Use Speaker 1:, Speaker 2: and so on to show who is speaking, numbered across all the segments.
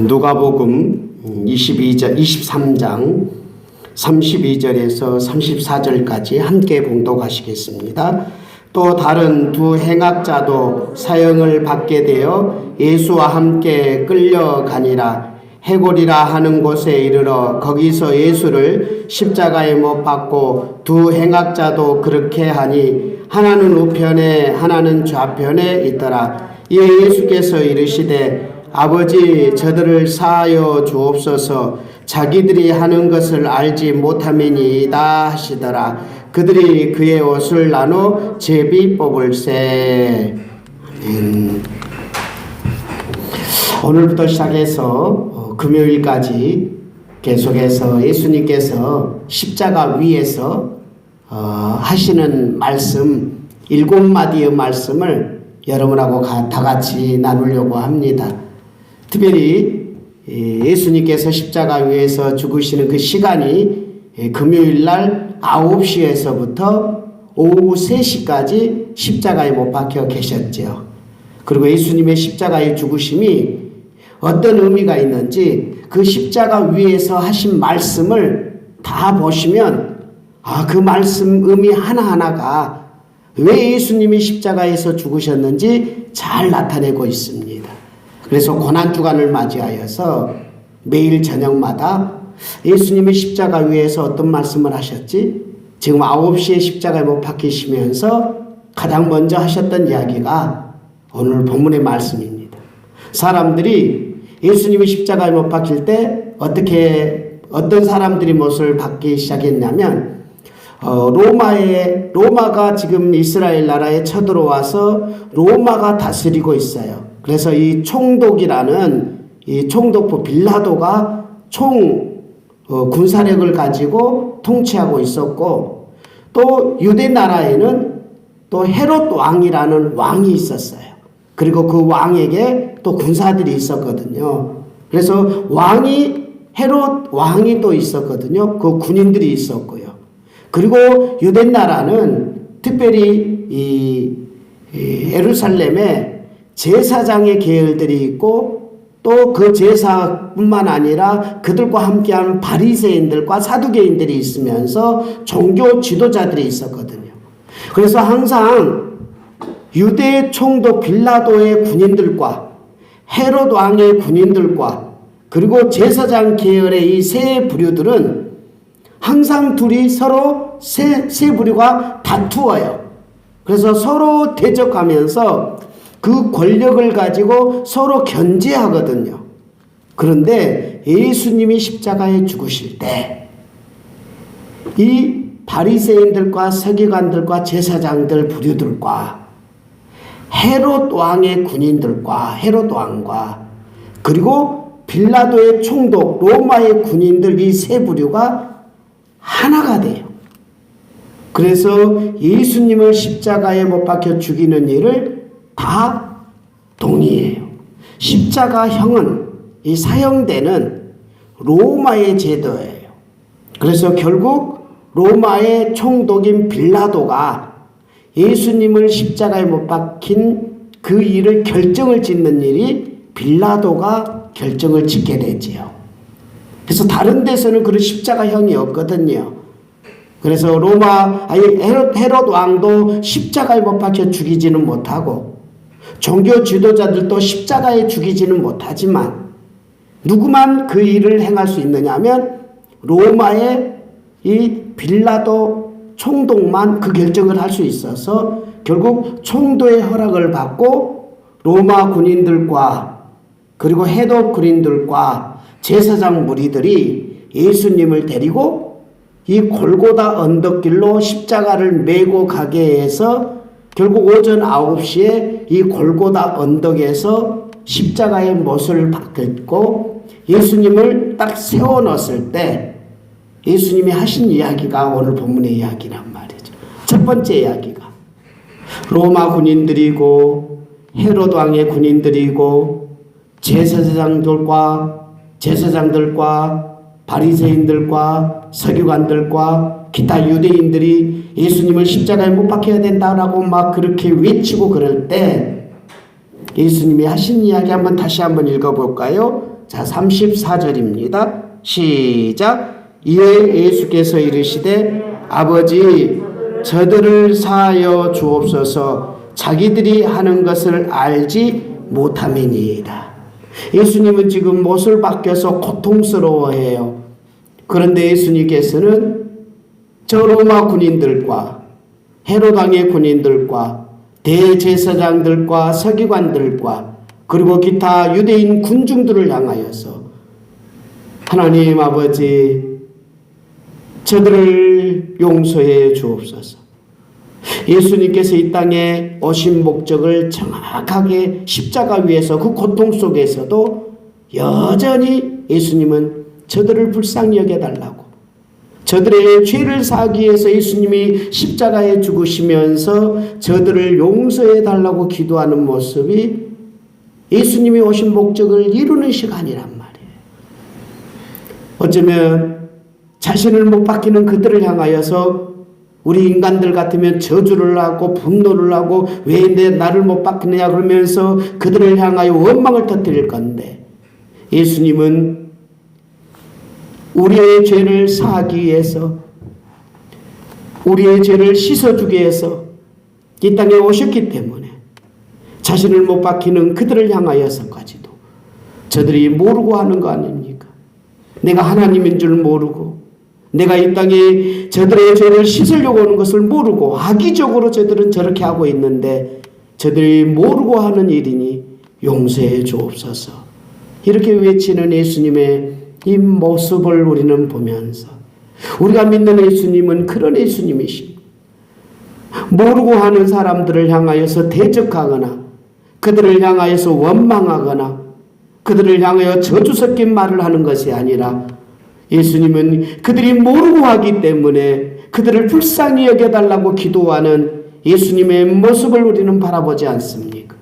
Speaker 1: 누가복음 23장 32절에서 34절까지 함께 봉독하시겠습니다. 또 다른 두 행악자도 사형을 받게 되어 예수와 함께 끌려가니라. 해골이라 하는 곳에 이르러 거기서 예수를 십자가에 못 박고 두 행악자도 그렇게 하니 하나는 우편에 하나는 좌편에 있더라. 이에 예수께서 이르시되 아버지 저들을 사하여 주옵소서. 자기들이 하는 것을 알지 못함이니이다 하시더라. 그들이 그의 옷을 나눠 제비 뽑을세. 오늘부터 시작해서 금요일까지 계속해서 예수님께서 십자가 위에서 하시는 말씀 7마디의 말씀을 여러분하고 다 같이 나누려고 합니다. 특별히 예수님께서 십자가 위에서 죽으시는 그 시간이 금요일날 9시에서부터 오후 3시까지 십자가에 못 박혀 계셨죠. 그리고 예수님의 십자가의 죽으심이 어떤 의미가 있는지 그 십자가 위에서 하신 말씀을 다 보시면 그 말씀 의미 하나하나가 왜 예수님이 십자가에서 죽으셨는지 잘 나타내고 있습니다. 그래서 고난주간을 맞이하여서 매일 저녁마다 예수님이 십자가 위에서 어떤 말씀을 하셨지? 지금 9시에 십자가에 못 박히시면서 가장 먼저 하셨던 이야기가 오늘 본문의 말씀입니다. 사람들이 예수님이 십자가에 못 박힐 때 어떤 사람들이 못을 박기 시작했냐면 로마가 지금 이스라엘 나라에 쳐들어와서 로마가 다스리고 있어요. 그래서 이 총독이라는 이 총독부 빌라도가 군사력을 가지고 통치하고 있었고, 또 유대 나라에는 또 헤롯 왕이라는 왕이 있었어요. 그리고 그 왕에게 또 군사들이 있었거든요. 그래서 헤롯 왕이 또 있었거든요. 그 군인들이 있었고요. 그리고 유대 나라는 특별히 이 예루살렘에 제사장의 계열들이 있고, 또 그 제사뿐만 아니라 그들과 함께하는 바리새인들과 사두개인들이 있으면서 종교 지도자들이 있었거든요. 그래서 항상 유대 총독 빌라도의 군인들과 헤롯 왕의 군인들과 그리고 제사장 계열의 이 세 부류들은 항상 둘이 서로 세 부류가 다투어요. 그래서 서로 대적하면서 그 권력을 가지고 서로 견제하거든요. 그런데 예수님이 십자가에 죽으실 때 이 바리새인들과 서기관들과 제사장들 부류들과 헤롯 왕의 군인들과 헤롯 왕과 그리고 빌라도의 총독 로마의 군인들 이 세 부류가 하나가 돼요. 그래서 예수님을 십자가에 못 박혀 죽이는 일을 다 동의해요. 십자가형은 이 사형되는 로마의 제도예요. 그래서 결국 로마의 총독인 빌라도가 예수님을 십자가에 못 박힌 그 일을 결정을 짓는 일이 빌라도가 결정을 짓게 되지요. 그래서 다른 데서는 그런 십자가형이 없거든요. 그래서 헤롯 왕도 십자가에 못 박혀 죽이지는 못하고 종교 지도자들도 십자가에 죽이지는 못하지만 누구만 그 일을 행할 수 있느냐 하면 로마의 이 빌라도 총독만 그 결정을 할 수 있어서 결국 총독의 허락을 받고 로마 군인들과 그리고 헤롯 군인들과 제사장 무리들이 예수님을 데리고 이 골고다 언덕길로 십자가를 메고 가게 해서 결국 오전 9시에 이 골고다 언덕에서 십자가의 못을 박고 예수님을 딱 세워 넣었을 때 예수님이 하신 이야기가 오늘 본문의 이야기란 말이죠. 첫 번째 이야기가 로마 군인들이고 헤롯 왕의 군인들이고 제사장들과 바리새인들과 서기관들과 기타 유대인들이 예수님을 십자가에 못 박혀야 된다라고 막 그렇게 외치고 그럴 때 예수님이 하신 이야기 다시 한번 읽어볼까요? 자, 34절입니다. 시작. 이에 예수께서 이르시되 아버지 저들을 사하여 주옵소서 자기들이 하는 것을 알지 못함이니이다. 예수님은 지금 못을 박혀서 고통스러워해요. 그런데 예수님께서는 저 로마 군인들과 헤로당의 군인들과 대제사장들과 서기관들과 그리고 기타 유대인 군중들을 향하여서 하나님 아버지 저들을 용서해 주옵소서. 예수님께서 이 땅에 오신 목적을 정확하게 십자가 위에서 그 고통 속에서도 여전히 예수님은 저들을 불쌍히 여겨달라고, 저들의 죄를 사하기 위해서 예수님이 십자가에 죽으시면서 저들을 용서해 달라고 기도하는 모습이 예수님이 오신 목적을 이루는 시간이란 말이에요. 어쩌면 자신을 못 박히는 그들을 향하여서 우리 인간들 같으면 저주를 하고 분노를 하고 왜 나를 못 박히느냐 그러면서 그들을 향하여 원망을 터뜨릴 건데, 예수님은 우리의 죄를 사하기 위해서, 우리의 죄를 씻어주기 위해서 이 땅에 오셨기 때문에 자신을 못 박히는 그들을 향하여서까지도 저들이 모르고 하는 거 아닙니까? 내가 하나님인 줄 모르고 내가 이 땅에 저들의 죄를 씻으려고 하는 것을 모르고 악의적으로 저들은 저렇게 하고 있는데 저들이 모르고 하는 일이니 용서해 주옵소서. 이렇게 외치는 예수님의 이 모습을 우리는 보면서 우리가 믿는 예수님은 그런 예수님이십니다. 모르고 하는 사람들을 향하여서 대적하거나 그들을 향하여서 원망하거나 그들을 향하여 저주 섞인 말을 하는 것이 아니라 예수님은 그들이 모르고 하기 때문에 그들을 불쌍히 여겨달라고 기도하는 예수님의 모습을 우리는 바라보지 않습니까?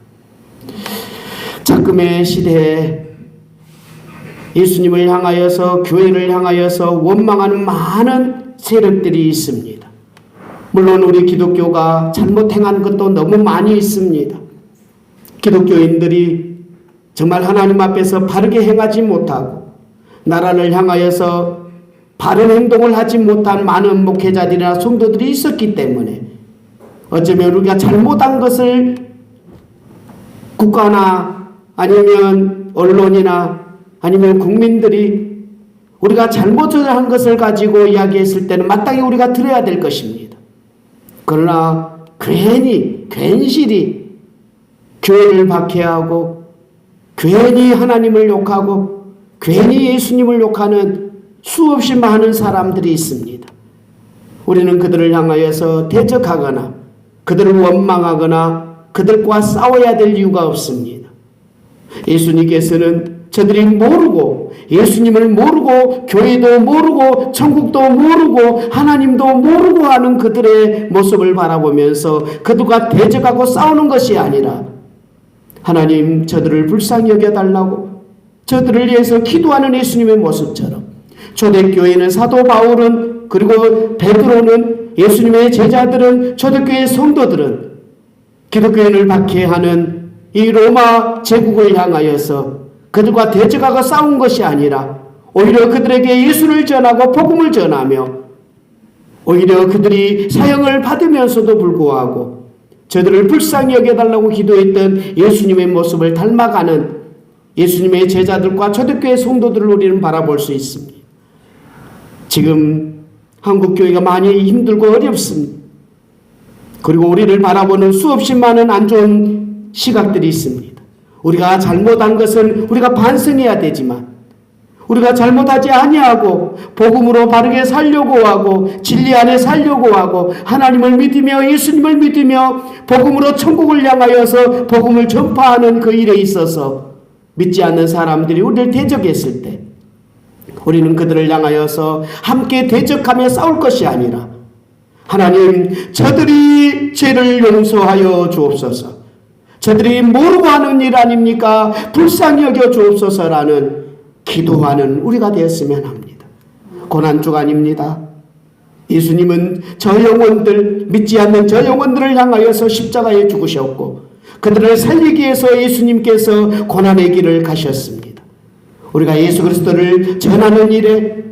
Speaker 1: 작금의 시대에 예수님을 향하여서 교회를 향하여서 원망하는 많은 세력들이 있습니다. 물론 우리 기독교가 잘못 행한 것도 너무 많이 있습니다. 기독교인들이 정말 하나님 앞에서 바르게 행하지 못하고 나라를 향하여서 바른 행동을 하지 못한 많은 목회자들이나 성도들이 있었기 때문에 어쩌면 우리가 잘못한 것을 국가나 아니면 언론이나 아니면 국민들이 우리가 잘못한 것을 가지고 이야기했을 때는 마땅히 우리가 들어야 될 것입니다. 그러나 괜시리 교회를 박해하고 괜히 하나님을 욕하고 괜히 예수님을 욕하는 수없이 많은 사람들이 있습니다. 우리는 그들을 향하여서 대적하거나 그들을 원망하거나 그들과 싸워야 될 이유가 없습니다. 예수님께서는 저들이 모르고 예수님을 모르고 교회도 모르고 천국도 모르고 하나님도 모르고 하는 그들의 모습을 바라보면서 그들과 대적하고 싸우는 것이 아니라 하나님 저들을 불쌍히 여겨달라고 저들을 위해서 기도하는 예수님의 모습처럼 초대교회는 사도 바울은 그리고 베드로는 예수님의 제자들은 초대교회 성도들은 기독교인을 박해하는 이 로마 제국을 향하여서 그들과 대적하고 싸운 것이 아니라 오히려 그들에게 예수를 전하고 복음을 전하며 오히려 그들이 사형을 받으면서도 불구하고 저들을 불쌍히 여겨달라고 기도했던 예수님의 모습을 닮아가는 예수님의 제자들과 초대교회 성도들을 우리는 바라볼 수 있습니다. 지금 한국교회가 많이 힘들고 어렵습니다. 그리고 우리를 바라보는 수없이 많은 안 좋은 시각들이 있습니다. 우리가 잘못한 것은 우리가 반성해야 되지만 우리가 잘못하지 아니하고 복음으로 바르게 살려고 하고 진리 안에 살려고 하고 하나님을 믿으며 예수님을 믿으며 복음으로 천국을 향하여서 복음을 전파하는 그 일에 있어서 믿지 않는 사람들이 우리를 대적했을 때 우리는 그들을 향하여서 함께 대적하며 싸울 것이 아니라 하나님 저들이 죄를 용서하여 주옵소서, 저들이 모르고 하는 일 아닙니까? 불쌍히 여겨 주옵소서라는 기도하는 우리가 되었으면 합니다. 고난주간입니다. 예수님은 저 영혼들, 믿지 않는 저 영혼들을 향하여서 십자가에 죽으셨고 그들을 살리기 위해서 예수님께서 고난의 길을 가셨습니다. 우리가 예수 그리스도를 전하는 일에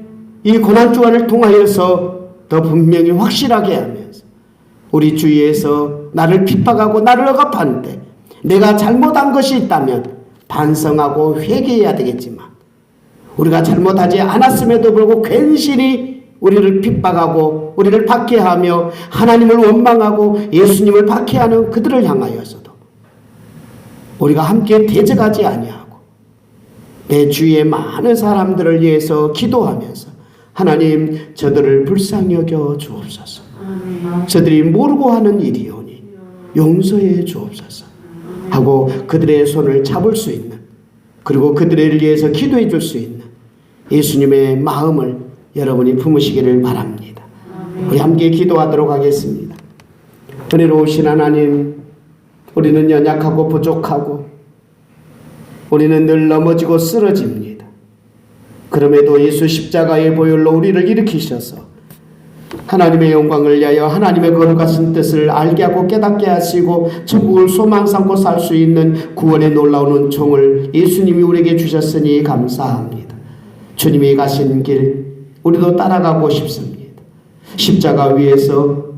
Speaker 1: 이 고난주간을 통하여서 더 분명히 확실하게 하면서 우리 주위에서 나를 핍박하고 나를 억압하는데 내가 잘못한 것이 있다면 반성하고 회개해야 되겠지만 우리가 잘못하지 않았음에도 불구하고 괜시리 우리를 핍박하고 우리를 박해하며 하나님을 원망하고 예수님을 박해하는 그들을 향하여서도 우리가 함께 대적하지 아니하고 내 주위의 많은 사람들을 위해서 기도하면서 하나님 저들을 불쌍히 여겨 주옵소서. 저들이 모르고 하는 일이오니 용서해 주옵소서 하고 그들의 손을 잡을 수 있는, 그리고 그들을 위해서 기도해 줄 수 있는 예수님의 마음을 여러분이 품으시기를 바랍니다. 우리 함께 기도하도록 하겠습니다. 은혜로우신 하나님, 우리는 연약하고 부족하고 우리는 늘 넘어지고 쓰러집니다. 그럼에도 예수 십자가의 보혈로 우리를 일으키셔서 하나님의 영광을 위하여 하나님의 거룩하신 뜻을 알게 하고 깨닫게 하시고 천국을 소망 삼고 살 수 있는 구원의 놀라운 은총을 예수님이 우리에게 주셨으니 감사합니다. 주님이 가신 길 우리도 따라가고 싶습니다. 십자가 위에서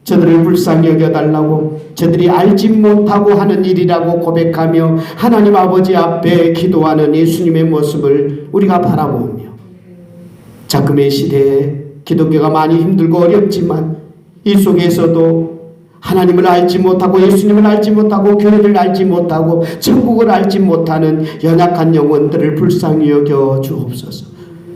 Speaker 1: 저들을 불쌍히 여겨달라고 저들이 알지 못하고 하는 일이라고 고백하며 하나님 아버지 앞에 기도하는 예수님의 모습을 우리가 바라보며 자금의 시대에 기독교가 많이 힘들고 어렵지만 이 속에서도 하나님을 알지 못하고 예수님을 알지 못하고 교회를 알지 못하고 천국을 알지 못하는 연약한 영혼들을 불쌍히 여겨 주옵소서.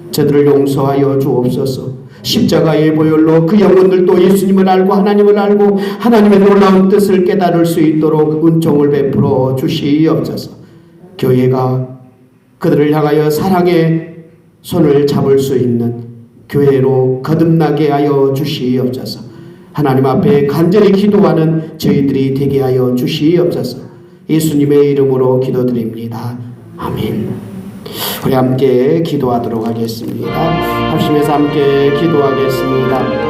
Speaker 1: 저들을 용서하여 주옵소서. 십자가의 보혈로 그 영혼들도 예수님을 알고 하나님을 알고 하나님의 놀라운 뜻을 깨달을 수 있도록 은총을 베풀어 주시옵소서. 교회가 그들을 향하여 사랑의 손을 잡을 수 있는 교회로 거듭나게 하여 주시옵소서. 하나님 앞에 간절히 기도하는 저희들이 되게 하여 주시옵소서. 예수님의 이름으로 기도드립니다. 아멘. 우리 함께 기도하도록 하겠습니다. 합심해서 함께 기도하겠습니다.